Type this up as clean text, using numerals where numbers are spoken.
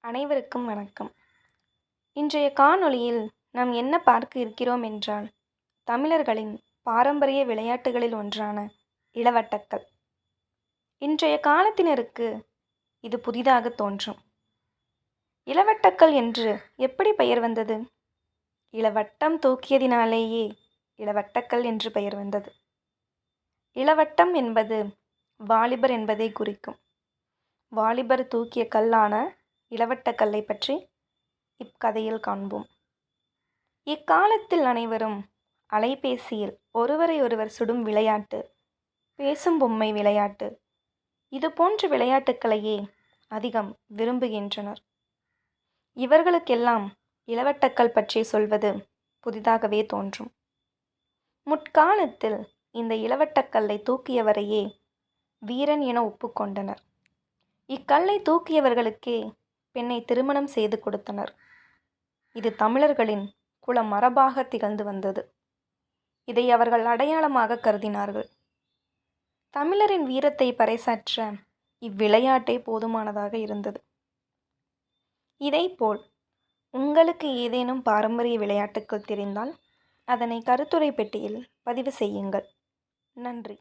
அனைவருக்கும் வணக்கம். இன்றைய காணொளியில் நாம் என்ன பார்க்க இருக்கிறோம் என்றால், தமிழர்களின் பாரம்பரிய விளையாட்டுகளில் ஒன்றான இளவட்டக்கல். இன்றைய காலத்தினருக்கு இது புதிதாக தோன்றும். இளவட்டக்கல் என்று எப்படி பெயர் வந்தது? இளவட்டம் தூக்கியதினாலேயே இளவட்டக்கல் என்று பெயர் வந்தது. இளவட்டம் என்பது வாலிபர் என்பதை குறிக்கும். வாலிபர் தூக்கிய கல்லான இளவட்டக்கல்லை பற்றி இக்கதையில் காண்போம். இக்காலத்தில் அனைவரும் அலைபேசியில் ஒருவரை ஒருவர் சுடும் விளையாட்டு, பேசும் பொம்மை விளையாட்டு, இது போன்ற விளையாட்டுக்களையே அதிகம் விரும்புகின்றனர். இவர்களுக்கெல்லாம் இளவட்டக்கல் பற்றி சொல்வது புதிதாகவே தோன்றும். முற்காலத்தில் இந்த இளவட்டக்கல்லை தூக்கியவரையே வீரன் என ஒப்புக்கொண்டனர். இக்கல்லை தூக்கியவர்களுக்கே பெண்ணை திருமணம் செய்து கொடுத்தனர். இது தமிழர்களின் குல மரபாக திகழ்ந்து வந்தது. இதை அவர்கள் அடையாளமாக கருதினார்கள். தமிழரின் வீரத்தை பறைசாற்ற இவ்விளையாட்டே போதுமானதாக இருந்தது. இதைப்போல் உங்களுக்கு ஏதேனும் பாரம்பரிய விளையாட்டுக்கள் தெரிந்தால் அதனை கருத்துரை பெட்டியில் பதிவு செய்யுங்கள். நன்றி.